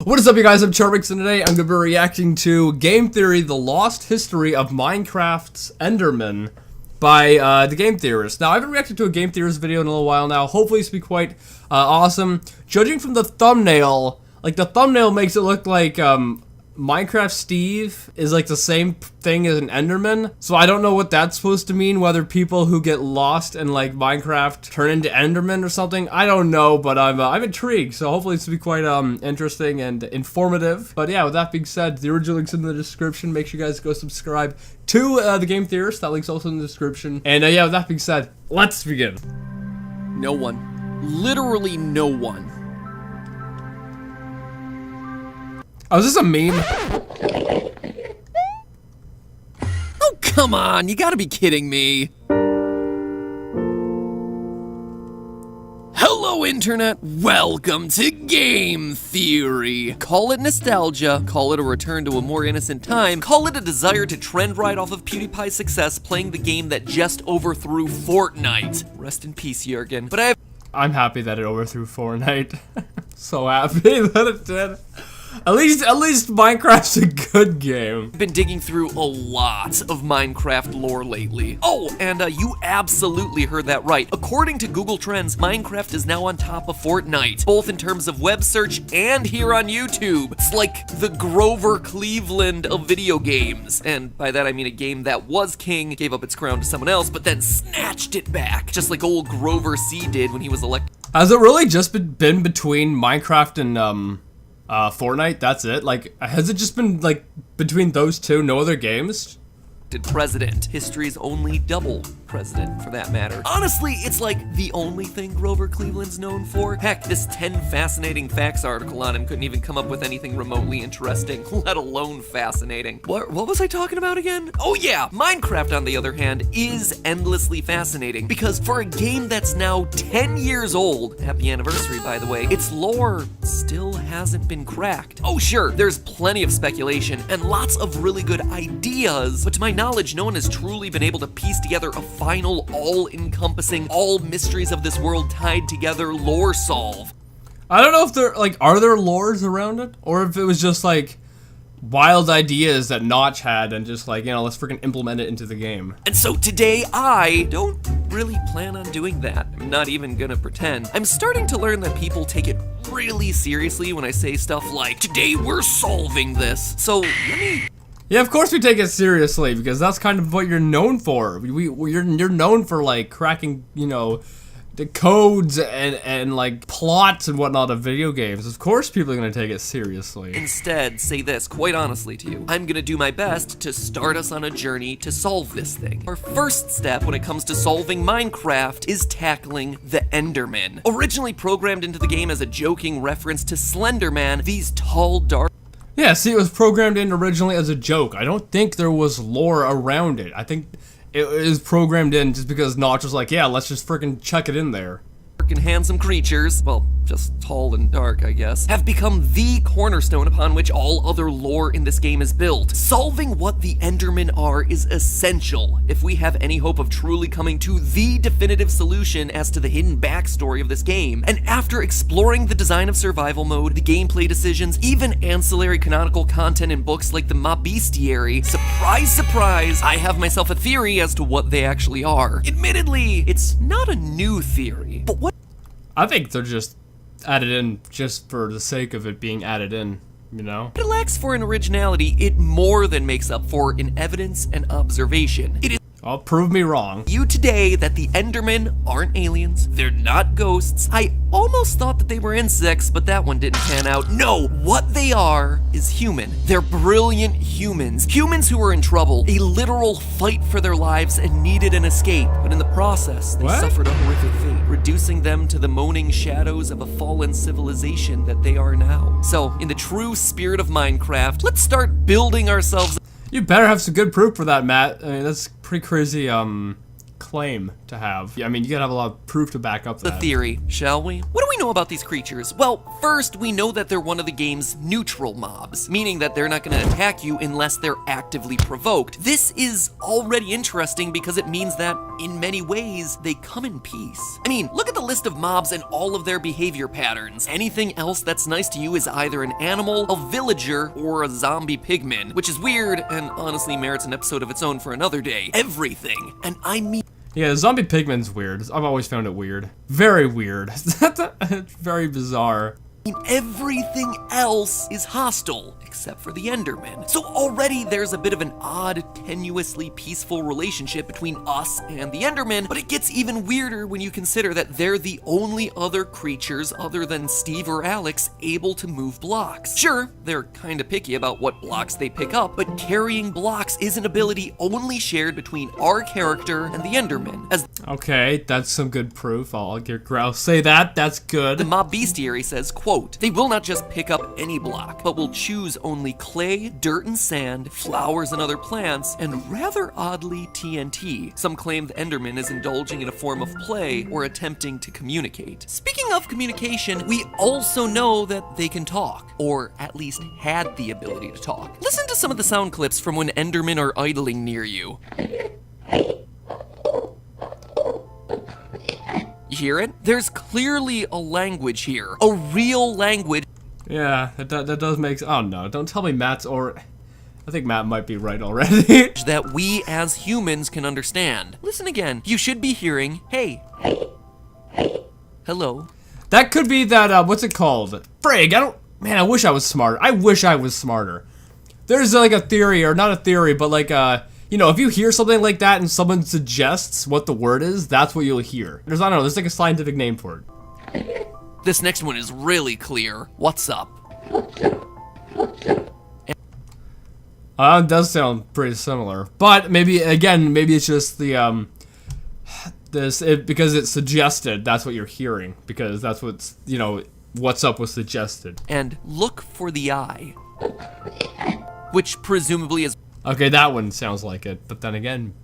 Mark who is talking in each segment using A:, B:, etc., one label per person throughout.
A: What is up, you guys? I'm Charmx, and today I'm going to be reacting to Game Theory, The Lost History of Minecraft's Enderman by the Game Theorist. Now, I haven't reacted to a Game Theorist video in a little while now. Hopefully this will be quite awesome. Judging from the thumbnail, the thumbnail makes it look like Minecraft Steve is like the same thing as an Enderman. So I don't know what that's supposed to mean, whether people who get lost in like Minecraft turn into Enderman or something. I don't know, but I'm intrigued. So hopefully this will be quite interesting and informative. But yeah, with that being said, the original link's in the description. Make sure you guys go subscribe to the Game Theorist. That link's also in the description. And yeah, with that being said, let's begin.
B: No one. Literally no one.
A: Oh, is this a meme?
B: Oh, come on, you gotta be kidding me. Hello, Internet. Welcome to Game Theory. Call it nostalgia, call it a return to a more innocent time, call it a desire to trend right off of PewDiePie's success playing the game that just overthrew Fortnite. Rest in peace, Jurgen. But
A: I'm happy that it overthrew Fortnite. So happy that it did. At least Minecraft's a good game.
B: I've been digging through a lot of Minecraft lore lately. Oh, and you absolutely heard that right. According to Google Trends, Minecraft is now on top of Fortnite, both in terms of web search and here on YouTube. It's like the Grover Cleveland of video games. And by that I mean a game that was king, gave up its crown to someone else, but then snatched it back, just like old Grover C did when he was elected.
A: Has it really just been between Minecraft and Fortnite? That's it? Like, has it just been like between those two, no other games?
B: President. History's only double president, for that matter. Honestly, it's like the only thing Grover Cleveland's known for. Heck, this 10 fascinating facts article on him couldn't even come up with anything remotely interesting, let alone fascinating. What was I talking about again? Oh yeah, Minecraft, on the other hand, is endlessly fascinating, because for a game that's now 10 years old, happy anniversary by the way, its lore still hasn't been cracked. Oh sure, there's plenty of speculation and lots of really good ideas, but to my knowledge, no one has truly been able to piece together a final, all-encompassing, all mysteries of this world tied together lore solve.
A: I don't know if there, are there lores around it? Or if it was just, wild ideas that Notch had and just, let's freaking implement it into the game.
B: And so today, I don't really plan on doing that. I'm not even gonna pretend. I'm starting to learn that people take it really seriously when I say stuff like, today we're solving this. So, let me...
A: Yeah, of course we take it seriously, because that's kind of what you're known for. You're known for, cracking, the codes and plots and whatnot of video games. Of course people are gonna take it seriously.
B: Instead, say this quite honestly to you. I'm gonna do my best to start us on a journey to solve this thing. Our first step when it comes to solving Minecraft is tackling the Enderman. Originally programmed into the game as a joking reference to Slenderman, these tall, dark...
A: Yeah, see, it was programmed in originally as a joke. I don't think there was lore around it. I think it is programmed in just because Notch was like, yeah, let's just freaking chuck it in there.
B: And handsome creatures, well, just tall and dark, I guess, have become the cornerstone upon which all other lore in this game is built. Solving what the Endermen are is essential if we have any hope of truly coming to the definitive solution as to the hidden backstory of this game. And after exploring the design of survival mode, the gameplay decisions, even ancillary canonical content in books like the Mob Bestiary, surprise, surprise, I have myself a theory as to what they actually are. Admittedly, it's not a new theory, but what
A: I think they're just added in just for the sake of it being added in, you know?
B: it lacks for an originality, it more than makes up for in evidence and observation. It is
A: Oh, prove me wrong.
B: you today that the Endermen aren't aliens, they're not ghosts. I almost thought that they were insects, but that one didn't pan out. No, what they are is human. They're brilliant humans. Humans who are in trouble, a literal fight for their lives and needed an escape. But in the process, they suffered a horrific fate, reducing them to the moaning shadows of a fallen civilization that they are now. So, in the true spirit of Minecraft, let's start building ourselves.
A: You better have some good proof for that, Matt. I mean, that's a pretty crazy, claim to have. Yeah, I mean, you gotta have a lot of proof to back up that.
B: The theory, shall we? What do we know about these creatures? Well, first, we know that they're one of the game's neutral mobs, meaning that they're not going to attack you unless they're actively provoked. This is already interesting because it means that, in many ways, they come in peace. I mean, look at the list of mobs and all of their behavior patterns. Anything else that's nice to you is either an animal, a villager, or a zombie pigman, which is weird and honestly merits an episode of its own for another day. Everything. And I mean...
A: Yeah, the zombie pigman's weird. I've always found it weird. Very weird. It's very bizarre.
B: Everything else is hostile, except for the Enderman. So already there's a bit of an odd, tenuously peaceful relationship between us and the Enderman, but it gets even weirder when you consider that they're the only other creatures other than Steve or Alex able to move blocks. Sure, they're kinda picky about what blocks they pick up, but carrying blocks is an ability only shared between our character and the Enderman. As
A: okay, that's some good proof. I'll get Grouse say that. That's good.
B: the mob bestiary says, quote, they will not just pick up any block, but will choose only clay, dirt and sand, flowers and other plants, and rather oddly TNT. Some claim the Enderman is indulging in a form of play or attempting to communicate. Speaking of communication, we also know that they can talk, or at least had the ability to talk. Listen to some of the sound clips from when Endermen are idling near you. You hear it? There's clearly a language here. A real language.
A: Yeah, that does make... Oh no, don't tell me Matt's or... I think Matt might be right already.
B: That we as humans can understand. Listen again. You should be hearing, hey. Hello.
A: That could be that, what's it called? Frig, man, I wish I was smart. I wish I was smarter. There's like a theory, or not a theory, but like, you know, if you hear something like that and someone suggests what the word is, that's what you'll hear. I don't know, there's like a scientific name for it.
B: This next one is really clear. What's up?
A: It does sound pretty similar. But maybe, again, maybe it's just the, because it's suggested, that's what you're hearing. Because that's what's, you know, what's up was suggested.
B: And look for the eye. Which presumably is...
A: Okay, that one sounds like it, but then again,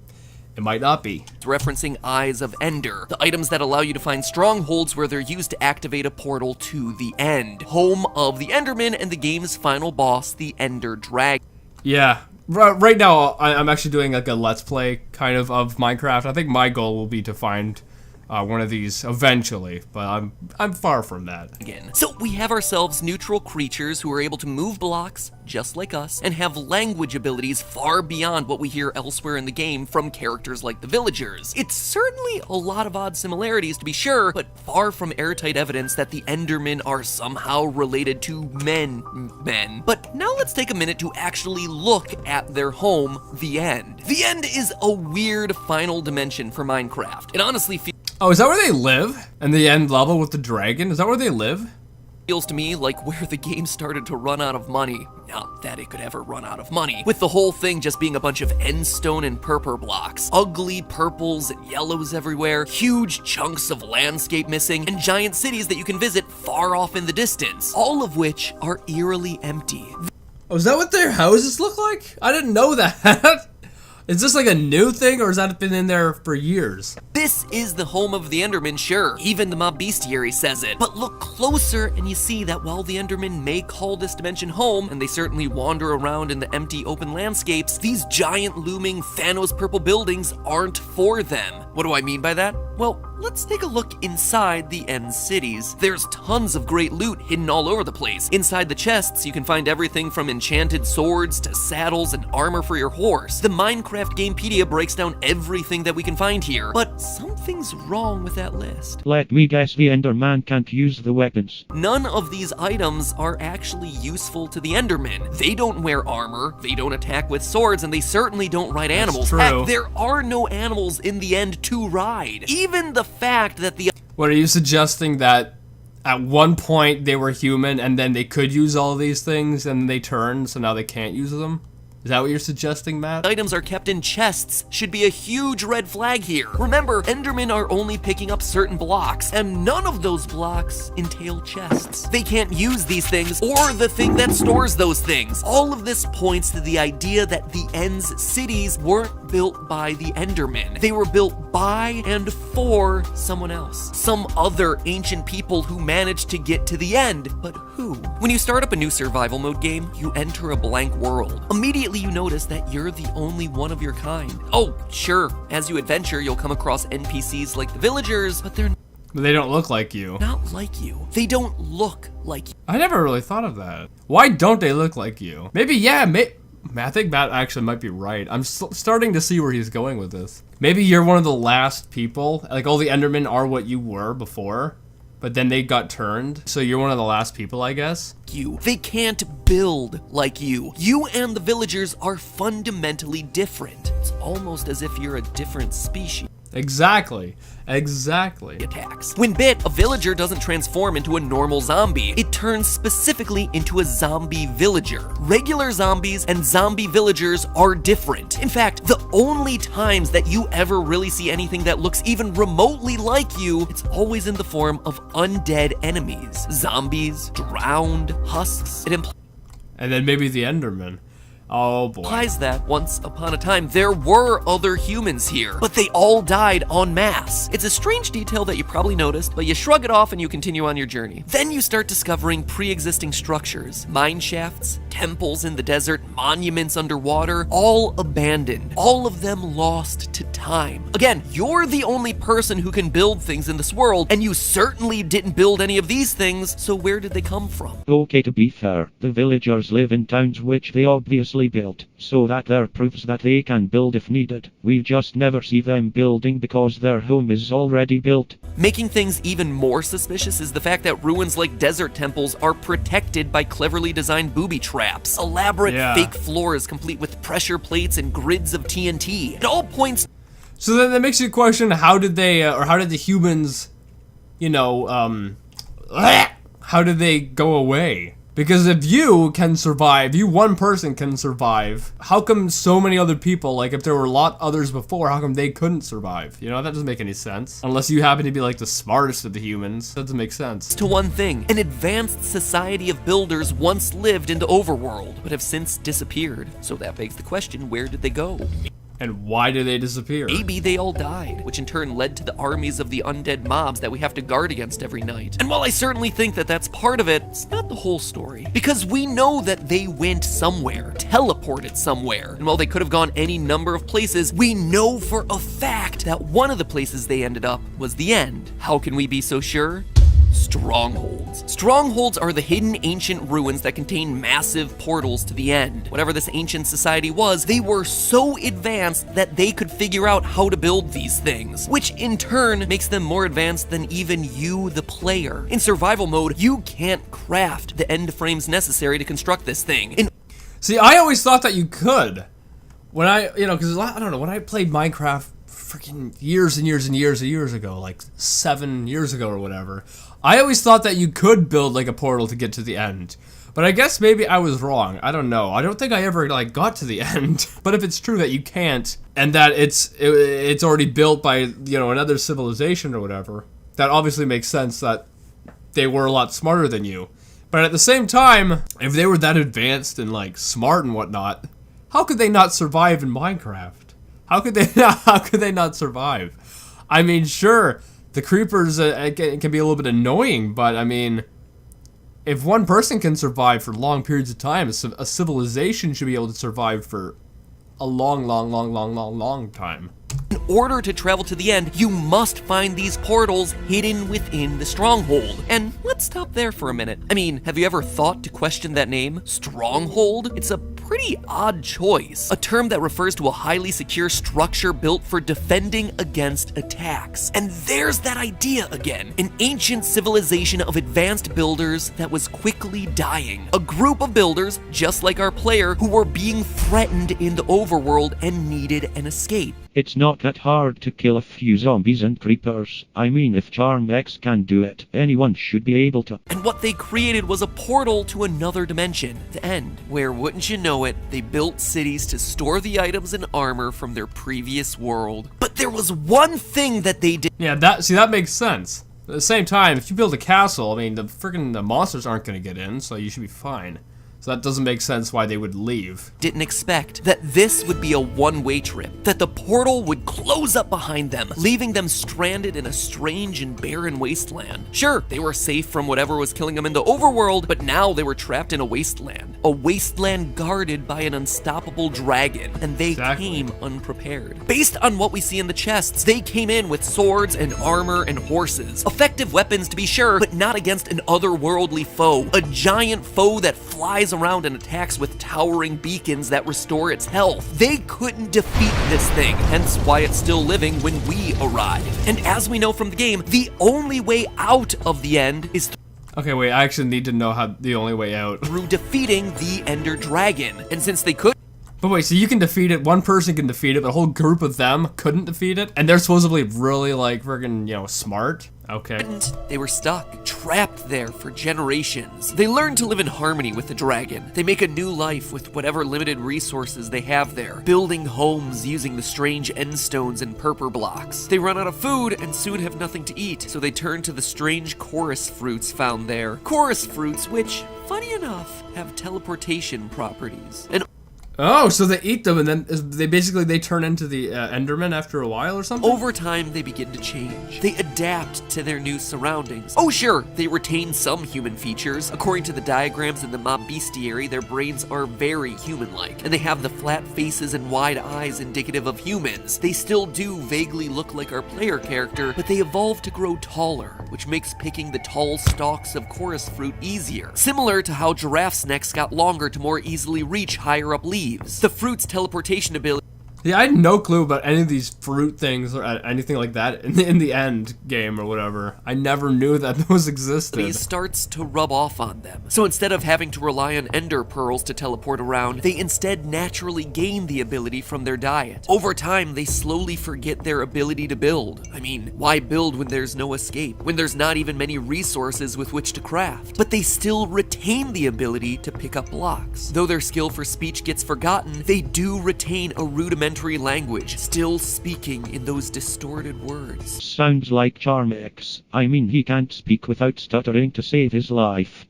A: it might not be.
B: Referencing Eyes of Ender, the items that allow you to find strongholds where they're used to activate a portal to the end, home of the Enderman and the game's final boss, the Ender Dragon.
A: Yeah, right now I'm actually doing like a Let's Play kind of Minecraft. I think my goal will be to find one of these eventually, but I'm far from that.
B: Again. So we have ourselves neutral creatures who are able to move blocks, just like us, and have language abilities far beyond what we hear elsewhere in the game from characters like the villagers. It's certainly a lot of odd similarities to be sure, but far from airtight evidence that the Endermen are somehow related to men. But now let's take a minute to actually look at their home, the End. The End is a weird final dimension for Minecraft. It honestly
A: Oh, is that where they live? In the end level with the dragon? Is that where they live?
B: feels to me like where the game started to run out of money. Not that it could ever run out of money. With the whole thing just being a bunch of endstone and purple blocks. Ugly purples and yellows everywhere, huge chunks of landscape missing, and giant cities that you can visit far off in the distance. All of which are eerily empty.
A: Oh, is that what their houses look like? I didn't know that. Is this like a new thing, or has that been in there for years?
B: This is the home of the Enderman, sure. Even the mob bestiary says it. But look closer and you see that while the Endermen may call this dimension home, and they certainly wander around in the empty open landscapes, these giant looming Thanos purple buildings aren't for them. What do I mean by that? Well, let's take a look inside the End cities. There's tons of great loot hidden all over the place. Inside the chests, you can find everything from enchanted swords to saddles and armor for your horse. The Minecraft Gamepedia breaks down everything that we can find here, but something's wrong with that list.
C: Let me guess, the Enderman can't use the weapons.
B: None of these items are actually useful to the Endermen. They don't wear armor, they don't attack with swords, and they certainly don't ride animals.
A: True.
B: Heck, there are no animals in the End to ride. Even the fact that the...
A: What, are you suggesting that at one point they were human and then they could use all these things and they turned, so now they can't use them? Is that what you're suggesting, Matt?
B: Items are kept in chests should be a huge red flag here. Remember, Endermen are only picking up certain blocks, and none of those blocks entail chests. They can't use these things or the thing that stores those things. All of this points to the idea that the End's cities weren't built by the Endermen. They were built by and for someone else. Some other ancient people who managed to get to the end. But who? When you start up a new survival mode game, you enter a blank world. Immediately you notice that you're the only one of your kind. Oh, sure, as you adventure, you'll come across NPCs like the villagers, but they're
A: They don't look like you.
B: not like you. They don't look like you.
A: I never really thought of that. Why don't they look like you? Maybe, yeah, I think Matt actually might be right. I'm starting to see where he's going with this. Maybe you're one of the last people. Like, all the Endermen are what you were before, but then they got turned. So you're one of the last people, I guess?
B: They can't build like you. You and the villagers are fundamentally different. It's almost as if you're a different species.
A: Exactly.
B: Attacks. When bit, a villager doesn't transform into a normal zombie. It turns specifically into a zombie villager. Regular zombies and zombie villagers are different. In fact, the only times that you ever really see anything that looks even remotely like you, it's always in the form of undead enemies. Zombies, drowned, husks. It
A: And then maybe the Enderman. Oh boy.
B: implies that once upon a time there were other humans here, but they all died en masse. It's a strange detail that you probably noticed, but you shrug it off and you continue on your journey. Then you start discovering pre-existing structures, mine shafts, temples in the desert, monuments underwater, all abandoned, all of them lost to time. Again, you're the only person who can build things in this world, and you certainly didn't build any of these things, so where did they come from?
C: Okay, to be fair, the villagers live in towns which they obviously built, so that there proves that they can build if needed. We just never see them building because their home is already built.
B: Making things even more suspicious is the fact that ruins like desert temples are protected by cleverly designed booby traps. Elaborate fake floors complete with pressure plates and grids of TNT. It all points.
A: So then that makes you question, how did they, or how did the humans, you know, how did they go away? Because if you can survive, you one person can survive, how come so many other people, like if there were a lot others before, how come they couldn't survive? You know, that doesn't make any sense. Unless you happen to be like the smartest of the humans. That doesn't make sense.
B: To one thing, an advanced society of builders once lived in the overworld, but have since disappeared. So that begs the question, where did they go?
A: And why did they disappear?
B: Maybe they all died, which in turn led to the armies of the undead mobs that we have to guard against every night. And while I certainly think that that's part of it, it's not the whole story. Because we know that they went somewhere, teleported somewhere. And while they could have gone any number of places, we know for a fact that one of the places they ended up was the end. How can we be so sure? Strongholds. Strongholds are the hidden ancient ruins that contain massive portals to the end. Whatever this ancient society was, they were so advanced that they could figure out how to build these things, which in turn makes them more advanced than even you, the player. In survival mode, you can't craft the end frames necessary to construct this thing.
A: See, I always thought that you could. When I, you know, because I don't know, when I played Minecraft freaking years and years and years and years ago, like 7 years ago or whatever, I always thought that you could build like a portal to get to the end. But I guess maybe I was wrong. I don't know. I don't think I ever like got to the end. But if it's true that you can't, and that it's already built by, you know, another civilization or whatever, that obviously makes sense that they were a lot smarter than you. But at the same time, if they were that advanced and like smart and whatnot, how could they not survive in Minecraft? How could they not survive? I mean, sure, the creepers can be a little bit annoying, but I mean, if one person can survive for long periods of time, a civilization should be able to survive for a long time.
B: In order to travel to the end, you must find these portals hidden within the stronghold. And let's stop there for a minute. I mean, have you ever thought to question that name? Stronghold? It's a pretty odd choice. A term that refers to a highly secure structure built for defending against attacks. And there's that idea again. An ancient civilization of advanced builders that was quickly dying. A group of builders, just like our player, who were being threatened in the overworld and needed an escape.
C: It's not that hard to kill a few zombies and creepers. I mean, if Charmx can do it, anyone should be able to.
B: And what they created was a portal to another dimension, the end, where, wouldn't you know know it, they built cities to store the items and armor from their previous world. But there was one thing that they did.
A: Yeah, that makes sense. At the same time, if you build a castle, I mean, the monsters aren't going to get in, so you should be fine. So that doesn't make sense why they would leave.
B: Didn't expect that this would be a one-way trip, that the portal would close up behind them, leaving them stranded in a strange and barren wasteland. Sure, they were safe from whatever was killing them in the overworld, but now they were trapped in a wasteland guarded by an unstoppable dragon, and they came unprepared. Based on what we see in the chests, they came in with swords and armor and horses. Effective weapons to be sure, but not against an otherworldly foe, a giant foe that flies around and attacks with towering beacons that restore its health. They couldn't defeat this thing, hence why it's still living when we arrive. And as we know from the game, the only way out of the end is
A: okay, wait, I actually need to know how the only way out.
B: through defeating the Ender Dragon. And since they could
A: But wait, so you can defeat it, one person can defeat it, but a whole group of them couldn't defeat it? And they're supposedly really, like, friggin', you know, smart? Okay.
B: They were stuck, trapped there for generations. They learned to live in harmony with the dragon. They make a new life with whatever limited resources they have there, building homes using the strange end stones and purple blocks. They run out of food and soon have nothing to eat, so they turn to the strange chorus fruits found there. Chorus fruits, which, funny enough, have teleportation properties. And
A: Oh, so they eat them and then they turn into the Enderman after a while or something?
B: over time, they begin to change. They adapt to their new surroundings. Oh sure, they retain some human features. According to the diagrams in the mob bestiary, their brains are very human-like, and they have the flat faces and wide eyes indicative of humans. They still do vaguely look like our player character, but they evolve to grow taller, which makes picking the tall stalks of chorus fruit easier. Similar to how giraffes' necks got longer to more easily reach higher up leaves. The fruit's teleportation ability.
A: Yeah, I had no clue about any of these fruit things or anything like that in the end game or whatever. I never knew that those existed.
B: Starts to rub off on them. So instead of having to rely on ender pearls to teleport around, they instead naturally gain the ability from their diet. Over time, they slowly forget their ability to build. I mean, why build when there's no escape, when there's not even many resources with which to craft? But they still retain the ability to pick up blocks. Though their skill for speech gets forgotten, they do retain a rudimentary language, still speaking in those distorted words.
C: Sounds like Charmx. I mean, he can't speak without stuttering to save his life.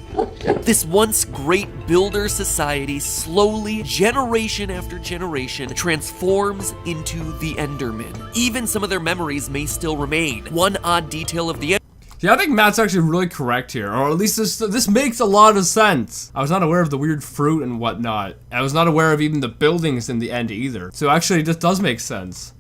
B: This once great builder society slowly, generation after generation, transforms into the Enderman. Even some of their memories may still remain. One odd detail of the
A: Yeah, I think Matt's actually really correct here, or at least this makes a lot of sense. I was not aware of the weird fruit and whatnot. I was not aware of even the buildings in the end either. So actually, this does make sense.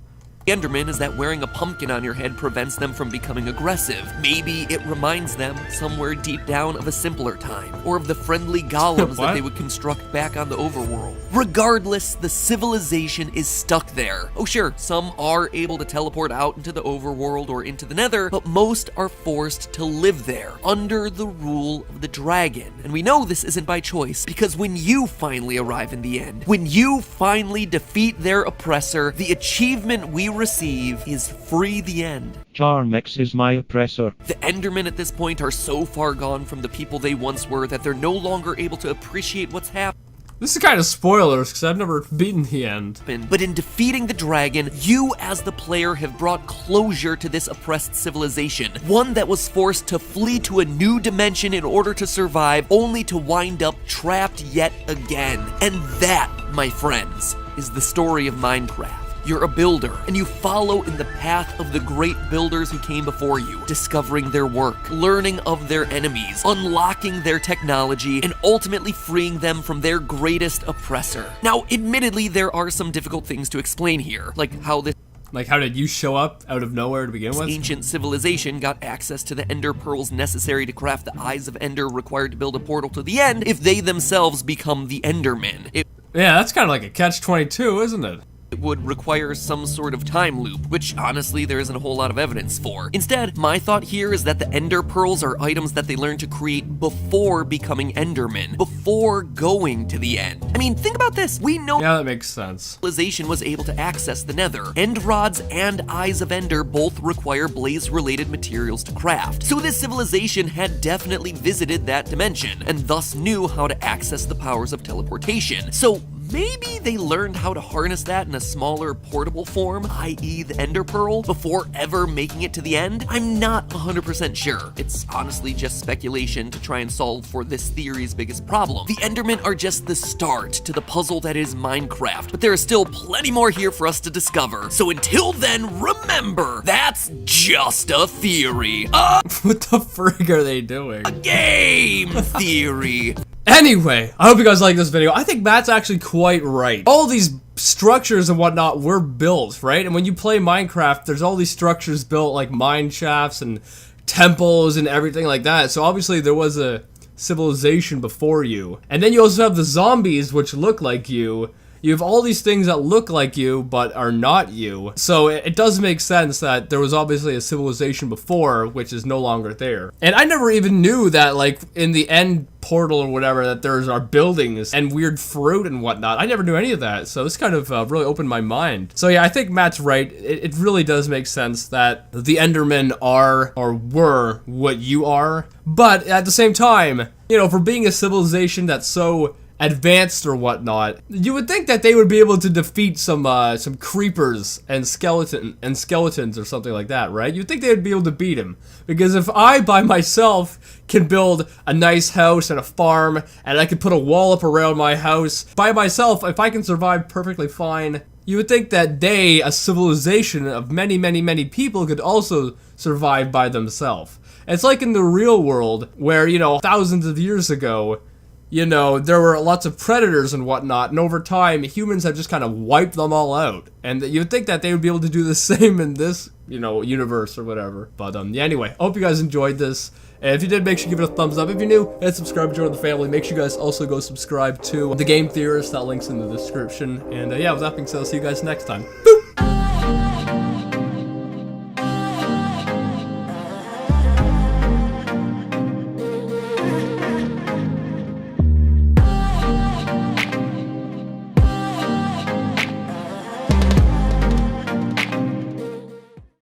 B: Enderman is that wearing a pumpkin on your head prevents them from becoming aggressive. Maybe it reminds them, somewhere deep down, of a simpler time, or of the friendly golems that they would construct back on the overworld. Regardless, the civilization is stuck there. Oh sure, some are able to teleport out into the overworld or into the nether, but most are forced to live there, under the rule of the dragon. And we know this isn't by choice, because when you finally arrive in the end, when you finally defeat their oppressor, the achievement we receive is free the end.
C: Charmx is my oppressor.
B: The Endermen at this point are so far gone from the people they once were that they're no longer able to appreciate what's happened.
A: This is kind of spoilers, because I've never beaten the end.
B: But in defeating the dragon, you as the player have brought closure to this oppressed civilization. One that was forced to flee to a new dimension in order to survive, only to wind up trapped yet again. And that, my friends, is the story of Minecraft. You're a builder, and you follow in the path of the great builders who came before you, discovering their work, learning of their enemies, unlocking their technology, and ultimately freeing them from their greatest oppressor. Now, admittedly, there are some difficult things to explain here, like how this
A: Like, how did you show up out of nowhere to begin with?
B: ancient civilization got access to the ender pearls necessary to craft the Eyes of Ender required to build a portal to the end if they themselves become the Endermen.
A: Yeah, that's kind of like a catch-22, isn't it?
B: It would require some sort of time loop, which honestly there isn't a whole lot of evidence for. Instead, my thought here is that the Ender Pearls are items that they learn to create before becoming Endermen, before going to the end. I mean, think about this. We know
A: Yeah, that makes sense.
B: civilization was able to access the Nether. End rods and Eyes of Ender both require blaze-related materials to craft. So this civilization had definitely visited that dimension, and thus knew how to access the powers of teleportation. So maybe they learned how to harness that in a smaller, portable form, i.e. the Ender Pearl, before ever making it to the end? I'm not 100% sure. It's honestly just speculation to try and solve for this theory's biggest problem. The Endermen are just the start to the puzzle that is Minecraft, but there is still plenty more here for us to discover. So until then, remember, that's just a theory.
A: What the frig are they doing?
B: A game theory.
A: Anyway, I hope you guys like this video. I think Matt's actually quite right. All these structures and whatnot were built, right? And when you play Minecraft, there's all these structures built, like mine shafts and temples and everything like that. So obviously there was a civilization before you. And then you also have the zombies, which look like you. You have all these things that look like you, but are not you. So it does make sense that there was obviously a civilization before, which is no longer there. And I never even knew that, like, in the end portal or whatever, that there's our buildings and weird fruit and whatnot. I never knew any of that, so this kind of really opened my mind. So yeah, I think Matt's right. It really does make sense that the Endermen are, or were, what you are. But at the same time, you know, for being a civilization that's so advanced or whatnot, you would think that they would be able to defeat some creepers and skeletons or something like that, right? You'd think they would be able to beat them, because if I by myself can build a nice house and a farm, and I can put a wall up around my house by myself, if I can survive perfectly fine, you would think that they, a civilization of many, many, many people, could also survive by themselves. It's like in the real world, where, you know, thousands of years ago, you know, there were lots of predators and whatnot, and over time, humans have just kind of wiped them all out. And you'd think that they would be able to do the same in this, you know, universe or whatever. But, yeah, anyway, I hope you guys enjoyed this. And if you did, make sure you give it a thumbs up. If you're new, hit subscribe, join the family. Make sure you guys also go subscribe to The Game Theorist. That link's in the description. And, yeah, with that being said, I'll see you guys next time. Boop!